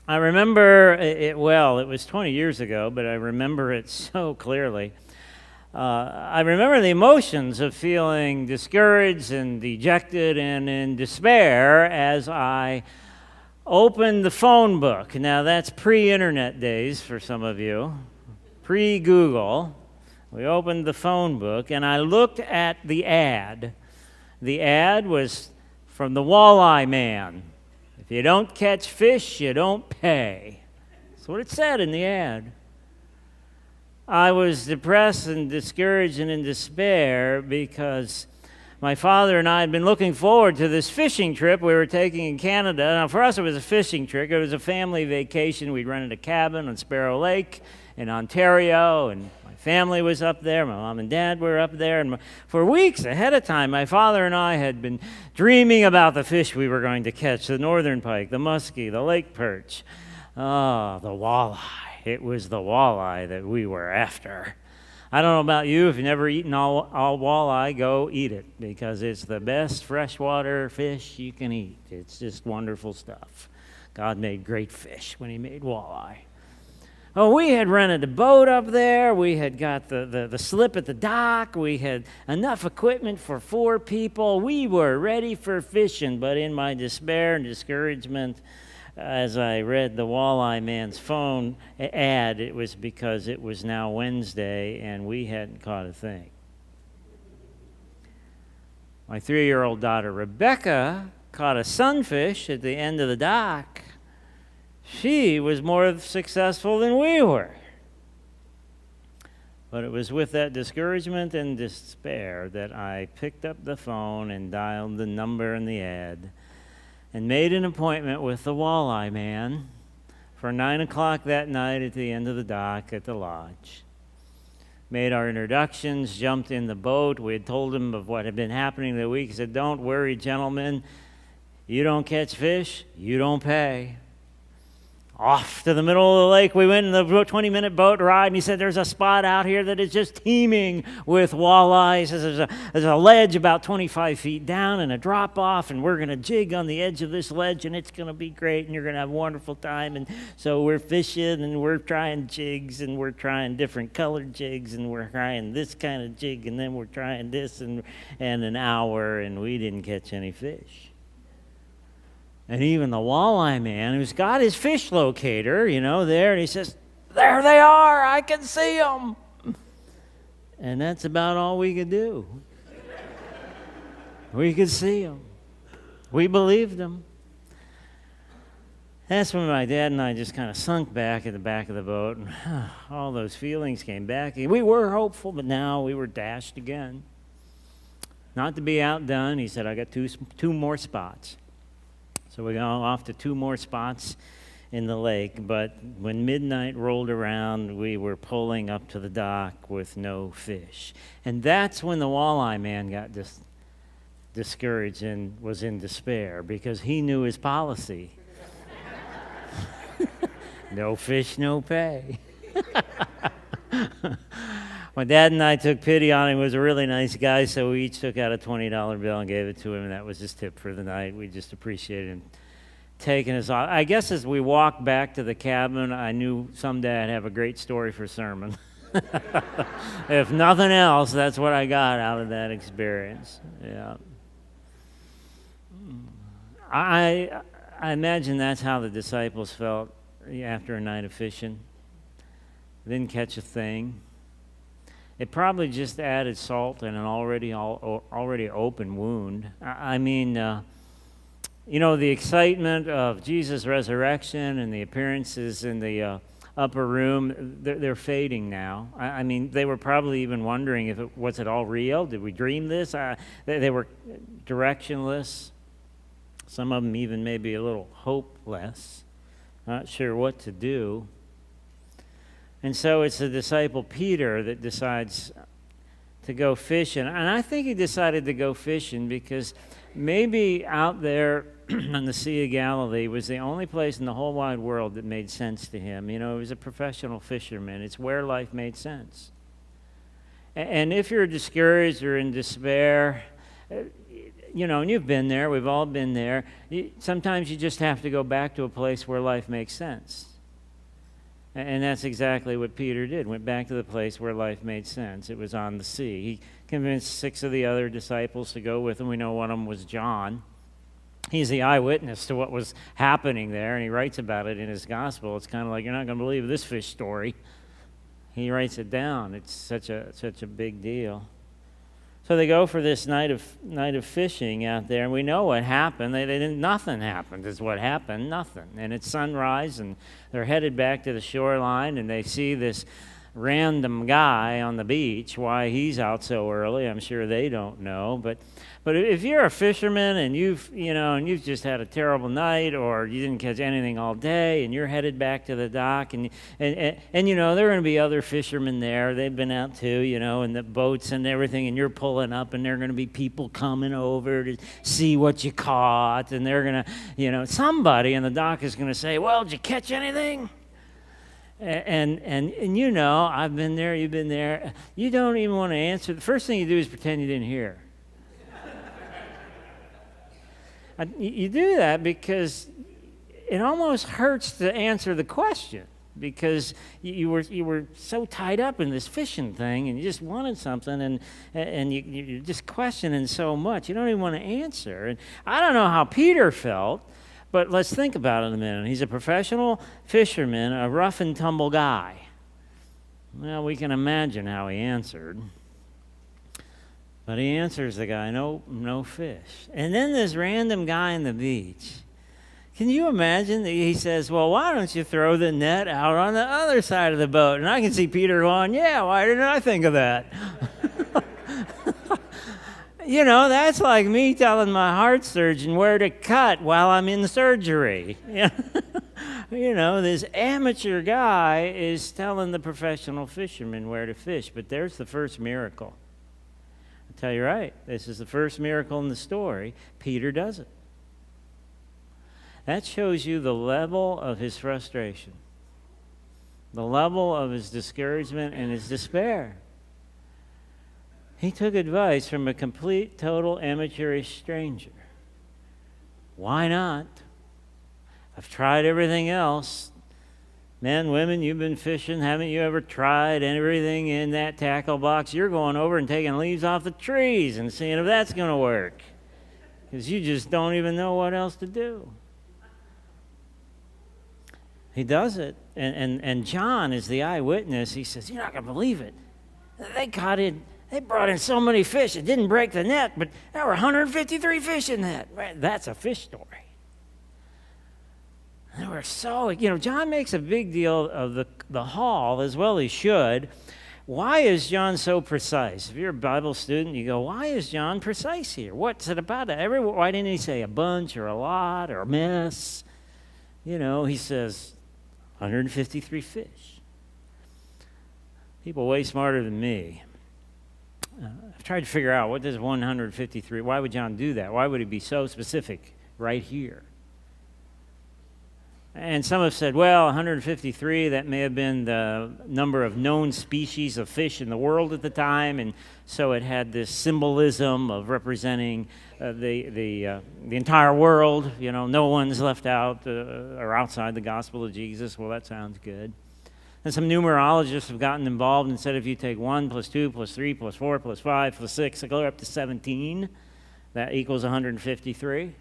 I remember it well. It was 20 years ago, but I remember it so clearly. I remember the emotions of feeling discouraged and dejected and in despair as I opened the phone book. Now, that's pre-internet days for some of you, pre-Google. We opened the phone book, and I looked at the ad. The ad was from the Walleye Man. If you don't catch fish, you don't pay. That's what it said in the ad. I was depressed and discouraged and in despair because my father and I had been looking forward to this fishing trip we were taking in Canada. Now, for us, it was a fishing trip. It was a family vacation. We'd rented a cabin on Sparrow Lake in Ontario, and my family was up there. My mom and dad were up there. And for weeks ahead of time, my father and I had been dreaming about the fish we were going to catch, the northern pike, the muskie, the lake perch, the walleye. It was the walleye that we were after. I don't know about you. If you've never eaten all walleye, go eat it because it's the best freshwater fish you can eat. It's just wonderful stuff. God made great fish when he made walleye. Oh, we had rented a boat up there. We had got the slip at the dock. We had enough equipment for 4 people. We were ready for fishing, but in my despair and discouragement, as I read the Walleye Man's phone ad, it was because it was now Wednesday and we hadn't caught a thing. My 3-year-old daughter, Rebecca, caught a sunfish at the end of the dock. She was more successful than we were. But it was with that discouragement and despair that I picked up the phone and dialed the number in the ad and made an appointment with the Walleye Man for 9 o'clock that night at the end of the dock at the lodge. Made our introductions, jumped in the boat. We had told him of what had been happening that week. He said, "Don't worry, gentlemen. You don't catch fish, you don't pay." Off to the middle of the lake, we went in the 20-minute boat ride, and he said, "There's a spot out here that is just teeming with walleye." He says, there's a ledge about 25 feet down and a drop-off, and we're going to jig on the edge of this ledge, and it's going to be great, and you're going to have a wonderful time. And so we're fishing, and we're trying jigs, and we're trying different colored jigs, and we're trying this kind of jig, and then we're trying this, and an hour, and we didn't catch any fish. And even the Walleye Man, who's got his fish locator, there, and he says, "There they are, I can see them." And that's about all we could do. We could see them. We believed them. That's when my dad and I just kind of sunk back at the back of the boat, and all those feelings came back. We were hopeful, but now we were dashed again. Not to be outdone, he said, "I got two more spots." So we got off to 2 more spots in the lake, but when midnight rolled around, we were pulling up to the dock with no fish. And that's when the Walleye Man got discouraged and was in despair because he knew his policy. No fish, no pay. My dad and I took pity on him. He was a really nice guy, so we each took out a $20 bill and gave it to him, and that was his tip for the night. We just appreciated him taking us off. I guess as we walked back to the cabin, I knew someday I'd have a great story for sermon. If nothing else, that's what I got out of that experience. Yeah. I imagine that's how the disciples felt after a night of fishing. They didn't catch a thing. It probably just added salt in an already open wound. The excitement of Jesus' resurrection and the appearances in the upper room, they're fading now. They were probably even wondering was it all real? Did we dream this? They were directionless. Some of them even maybe a little hopeless, not sure what to do. And so it's the disciple Peter that decides to go fishing. And I think he decided to go fishing because maybe out there on the Sea of Galilee was the only place in the whole wide world that made sense to him. He was a professional fisherman. It's where life made sense. And if you're discouraged or in despair, and you've been there, we've all been there. Sometimes you just have to go back to a place where life makes sense. And that's exactly what Peter did, went back to the place where life made sense. It was on the sea. He convinced 6 of the other disciples to go with him. We know one of them was John. He's the eyewitness to what was happening there, and he writes about it in his gospel. It's kind of like, you're not going to believe this fish story. He writes it down. It's such a big deal. So they go for this night of fishing out there, and we know what happened. Nothing happened is what happened, nothing. And it's sunrise, and they're headed back to the shoreline, and they see this random guy on the beach. Why he's out so early, I'm sure they don't know. But if you're a fisherman and you've just had a terrible night, or you didn't catch anything all day, and you're headed back to the dock, and there are going to be other fishermen there. They've been out too, in the boats and everything, and you're pulling up, and there are going to be people coming over to see what you caught, and they're going to, somebody in the dock is going to say, "Well, did you catch anything?" And I've been there, you've been there. You don't even want to answer. The first thing you do is pretend you didn't hear. You do that because it almost hurts to answer the question, because you were so tied up in this fishing thing, and you just wanted something, and you're just questioning so much. You don't even want to answer. And I don't know how Peter felt, but let's think about it a minute. He's a professional fisherman, a rough and tumble guy. Well, we can imagine how he answered. But he answers the guy, no fish. And then this random guy on the beach, can you imagine that he says, "Well, why don't you throw the net out on the other side of the boat?" And I can see Peter going, "Yeah, why didn't I think of that?" That's like me telling my heart surgeon where to cut while I'm in surgery. This amateur guy is telling the professional fisherman where to fish. But there's the first miracle. I'll tell you right, this is the first miracle in the story. Peter does it. That shows you the level of his frustration, the level of his discouragement and his despair. He took advice from a complete, total, amateurish stranger. Why not? I've tried everything else. Men, women, you've been fishing. Haven't you ever tried everything in that tackle box? You're going over and taking leaves off the trees and seeing if that's going to work, because you just don't even know what else to do. He does it, and John is the eyewitness. He says, "You're not going to believe it. They brought in so many fish, it didn't break the net, but there were 153 fish in that." Right? That's a fish story. There were John makes a big deal of the haul, as well he should. Why is John so precise? If you're a Bible student, you go, why is John precise here? What's it about? Why didn't he say a bunch or a lot or a mess? He says 153 fish. People way smarter than me. I've tried to figure out, what does 153, why would John do that? Why would he be so specific right here? And some have said, well, 153, that may have been the number of known species of fish in the world at the time, and so it had this symbolism of representing the entire world. No one's left out or outside the gospel of Jesus. Well, that sounds good. And some numerologists have gotten involved and said if you take 1 plus 2 plus 3 plus 4 plus 5 plus 6, it goes up to 17. That equals 153.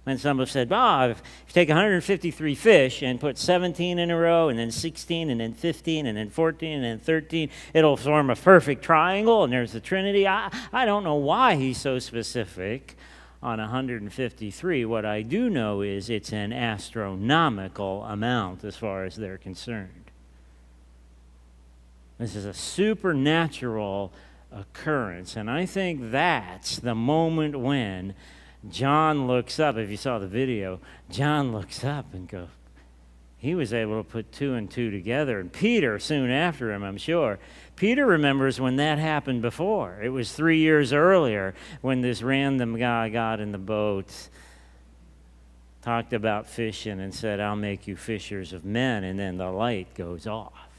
And some have said, if you take 153 fish and put 17 in a row, and then 16, and then 15, and then 14, and then 13, it'll form a perfect triangle, and there's the Trinity. I don't know why he's so specific on 153. What I do know is it's an astronomical amount as far as they're concerned. This is a supernatural occurrence, and I think that's the moment when John looks up. If you saw the video, John looks up and goes, he was able to put 2 and 2 together. And Peter, soon after him, I'm sure, Peter remembers when that happened before. It was 3 years earlier when this random guy got in the boat, talked about fishing, and said, I'll make you fishers of men, and then the light goes off.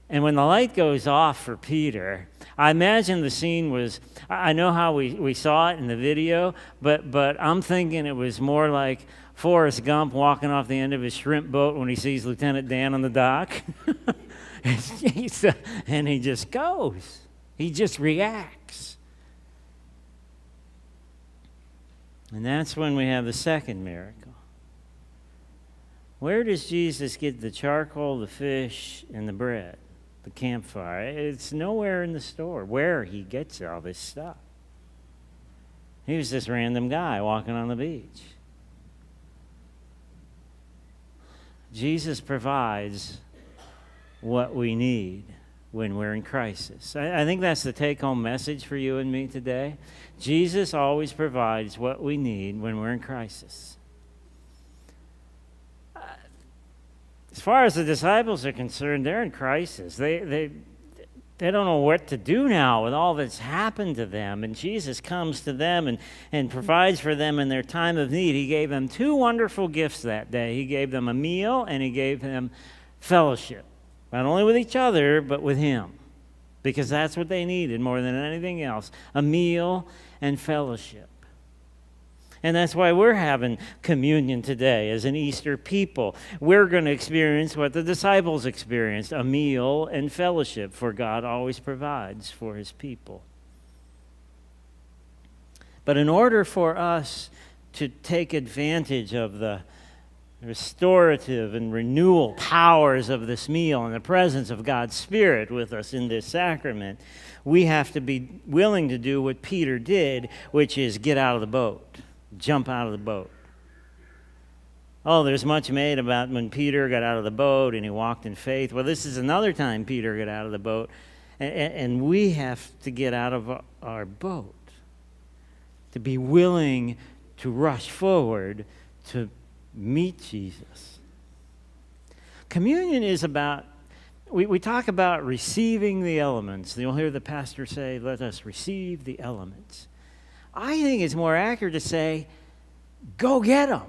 And when the light goes off for Peter, I imagine the scene was, I know how we saw it in the video, but I'm thinking it was more like Forrest Gump walking off the end of his shrimp boat when he sees Lieutenant Dan on the dock. And he just goes. He just reacts. And that's when we have the second miracle. Where does Jesus get the charcoal, the fish, and the bread, the campfire? It's nowhere in the store where he gets all this stuff. He was this random guy walking on the beach. Jesus provides what we need when we're in crisis. I think that's the take-home message for you and me today. Jesus always provides what we need when we're in crisis. As far as the disciples are concerned, they're in crisis. They don't know what to do now with all that's happened to them. And Jesus comes to them and provides for them in their time of need. He gave them two wonderful gifts that day. He gave them a meal and he gave them fellowship. Not only with each other, but with him. Because that's what they needed more than anything else. A meal and fellowship. And that's why we're having communion today as an Easter people. We're going to experience what the disciples experienced, a meal and fellowship, for God always provides for his people. But in order for us to take advantage of the restorative and renewal powers of this meal and the presence of God's Spirit with us in this sacrament, we have to be willing to do what Peter did, which is get out of the boat. Jump out of the boat. Oh, there's much made about when Peter got out of the boat and he walked in faith. Well, this is another time Peter got out of the boat, and we have to get out of our boat to be willing to rush forward to meet Jesus. Communion is about, we talk about receiving the elements. You'll hear the pastor say, let us receive the elements. I think it's more accurate to say, go get them.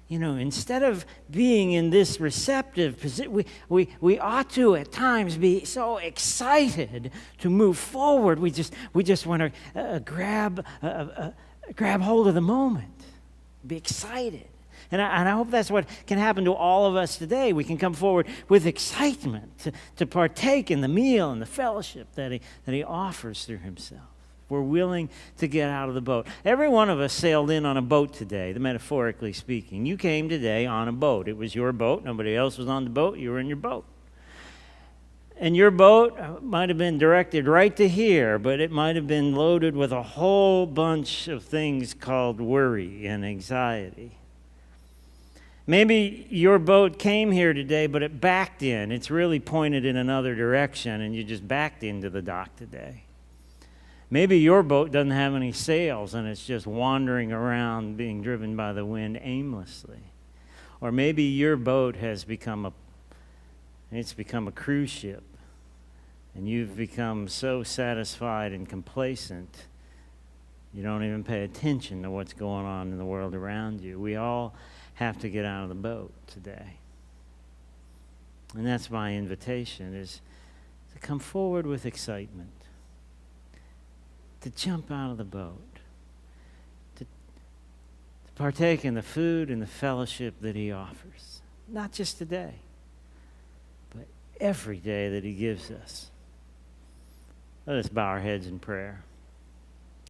You know, instead of being in this receptive position, we ought to at times be so excited to move forward. We just want to grab hold of the moment, be excited. And I hope that's what can happen to all of us today. We can come forward with excitement to partake in the meal and the fellowship that he offers through himself. We're willing to get out of the boat. Every one of us sailed in on a boat today, metaphorically speaking. You came today on a boat. It was your boat. Nobody else was on the boat. You were in your boat. And your boat might have been directed right to here, but it might have been loaded with a whole bunch of things called worry and anxiety. Maybe your boat came here today, but it backed in. It's really pointed in another direction, and you just backed into the dock today. Maybe your boat doesn't have any sails and it's just wandering around being driven by the wind aimlessly. Or maybe your boat has become a cruise ship and you've become so satisfied and complacent you don't even pay attention to what's going on in the world around you. We all have to get out of the boat today. And that's my invitation, is to come forward with excitement. To jump out of the boat, to partake in the food and the fellowship that he offers. Not just today, but every day that he gives us. Let us bow our heads in prayer.